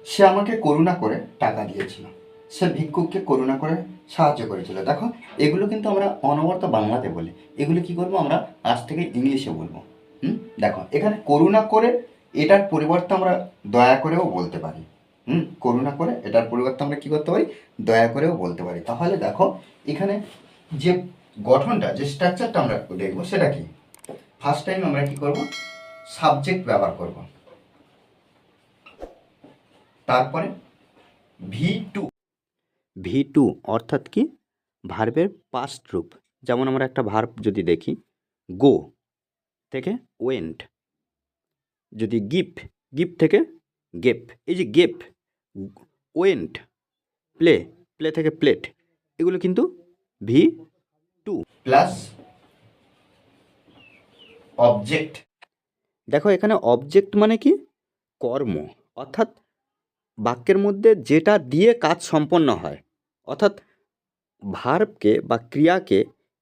সে আমাকে করুণা করে টাকা দিয়েছিল, সে ভিক্ষুককে করুণা করে সাহায্য করেছিল। দেখো এগুলো কিন্তু আমরা অনবরত বাংলাতে বলি, এগুলো কি করব আমরা আজ থেকে ইংলিশে বলবো। দেখো এখানে করুণা করে এটার পরিবর্তে আমরা দয়া করেও বলতে পারি। করুণা করে এটার পরিবর্তে আমরা কি করতে পারি, দয়া করেও বলতে পারি। তাহলে দেখো এখানে যে গঠনটা, যে স্ট্রাকচারটা আমরা দেখবো সেটা কি, ফার্স্ট টাইম আমরা কি করব, সাবজেক্ট ব্যবহার করব, তারপরে ভি টু অর্থাৎ কি, ভার্বের পাস্ট রূপ। যেমন আমরা একটা ভার্ব যদি দেখি, গো থেকে ওয়েন্ট, যদি গিভ, গিভ থেকে গেপ, এই যে গেপ, ওয়েন্ট, প্লে, প্লে থেকে প্লেট, এগুলো কিন্তু ভি টু প্লাস অবজেক্ট। দেখো এখানে অবজেক্ট মানে কি, কর্ম, অর্থাৎ বাক্যের মধ্যে যেটা দিয়ে কাজ সম্পন্ন হয়, অর্থাৎ ভার্বকে বা ক্রিয়াকে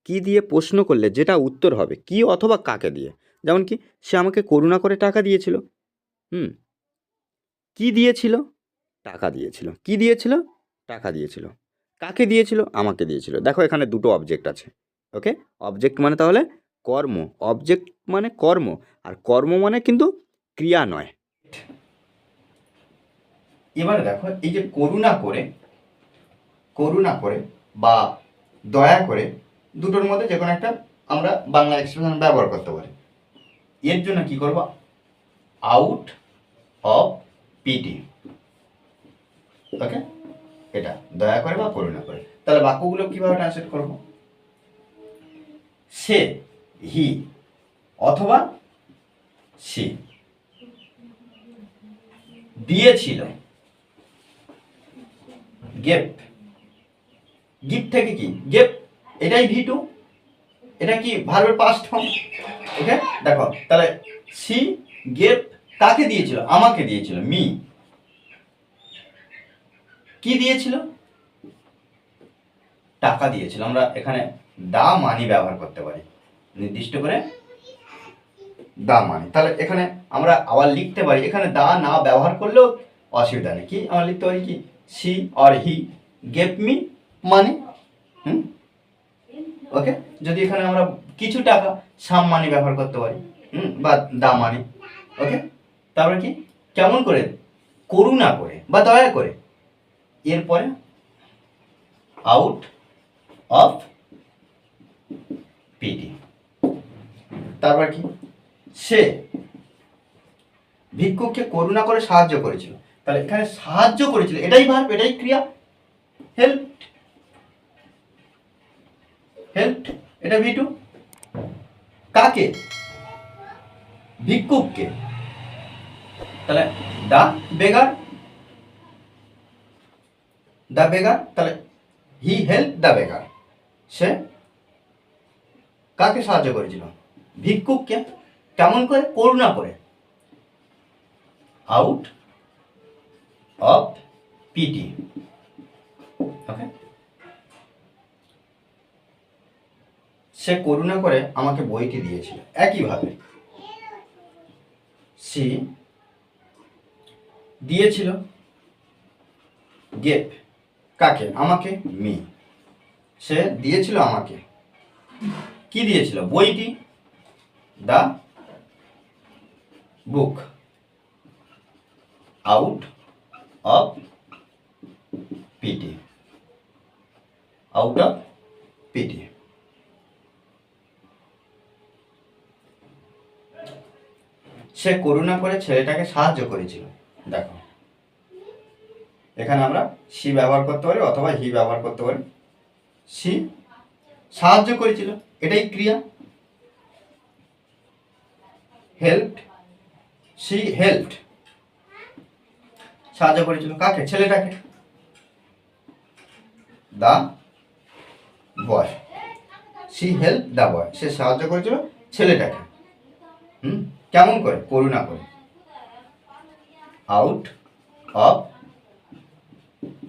কি দিয়ে প্রশ্ন করলে যেটা উত্তর হবে, কি অথবা কাকে দিয়ে। যেমন কি, সে আমাকে করুণা করে টাকা দিয়েছিল। কি দিয়েছিল, টাকা দিয়েছিল। কি দিয়েছিল, টাকা দিয়েছিল। কাকে দিয়েছিল, আমাকে দিয়েছিল। দেখো এখানে দুটো অবজেক্ট আছে। ওকে, অবজেক্ট মানে তাহলে কর্ম, অবজেক্ট মানে কর্ম, আর কর্ম মানে কিন্তু ক্রিয়া নয়। এবারে দেখো এই যে করুণা করে বা দয়া করে, দুটোর মধ্যে যে কোনো একটা আমরা বাংলা এক্সপ্রেশন ব্যবহার করতে পারি। এর জন্য কি করব, আউট অফ পিটি। ওকে, এটা দয়া করে বা করুণা করে। তাহলে বাক্যগুলো কিভাবে ট্রান্সলেট করব, সে, হি অথবা সি দিয়েছিল, গেপ, গিফট থেকে কি গেপ, এটাই ভি2, এটা কি ভার্বের পাস্ট ফর্ম। ওকে, দেখো তাহলে সি গেপ কাকে দিয়েছিল, আমাকে দিয়েছিল, মি। কি দিয়েছিল, টাকা দিয়েছিল। আমরা এখানে দা মানি ব্যবহার করতে পারি, নির্দিষ্ট করে দা মানি। তাহলে এখানে আমরা আবার লিখতে পারি, এখানে দা না ব্যবহার করলেও অসুবিধা নেই। কি আমরা লিখতে পারি, কি she or he gave me money. Okay, যদি এখানে আমরা কিছু টাকা, সাম মানি ব্যবহার করতে পারি, বা দা মানি। ওকে, তারপরে কি, কেমন করে, করুণা করে বা দয়া করে, এরপরে আউট অফ পিটি। তারপর কি, সে ভিক্ষুককে করুণা করে সাহায্য করেছিল। তাহলে এখানে সাহায্য করেছিল, এটাই ভার্ব, এটাই ক্রিয়া। হেল্প, হেল্প, এটা ভি2। কাকে, ভিক্ষুককে। তাহলে দা বেগার, দা বেগার, তাহলে হি হেল্প দা বেগার, সে কাকে সাহায্য করেছিল, ভিক্ষুককে। কেমন করে, করুণা করে। Out of pity. ওকে, সে করুণা করে আমাকে বইটি দিয়েছিল। একইভাবে সি দিয়েছিল, গেপ কাকে, আমাকে, মি। সে দিয়েছিল আমাকে, কি দিয়েছিল, বইটি, the book. Out of pity, out of pity. সে করুণা করে ছেলেটাকে সাহায্য করেছিল। দেখো এখানে আমরা সি ব্যবহার করতে পারি অথবা হি ব্যবহার করতে পারি। সি সাহায্য করেছিল, এটাই ক্রিয়া। হেল্পড, সি হেল্পড, সাহায্য করেছিল কাকে, ছেলেটাকে। দা বয়, সি হেল্প দা বয়, সে সাহায্য করেছিল ছেলেটাকে। কেমন করে, করুণা করে। Out of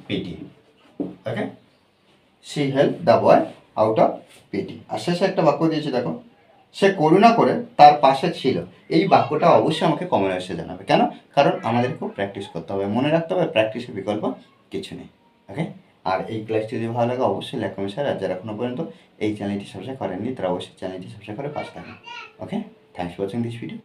pity. Okay, she help the boy out of pity. আর শেষে একটা বাক্য দিয়েছে, দেখো সে করুণা করে তার পাশে ছিল। এই বাক্যটা অবশ্যই আমাকে কমেন্ট বক্সে জানাবে। কেন? কারণ আমাদেরকেও প্র্যাকটিস করতে হবে, মনে রাখতে হবে প্র্যাকটিসের বিকল্প কিছু নেই। ওকে, আর এই ক্লাসটি যদি ভালো লাগে অবশ্যই লাইক কমেন্ট শেয়ার, আর যারা এখনো পর্যন্ত এই চ্যানেলটি সাবস্ক্রাইব করেননি তারা অবশ্যই চ্যানেলটি সাবস্ক্রাইব করে পাশে থাকবেন। Okay, thanks for watching this video.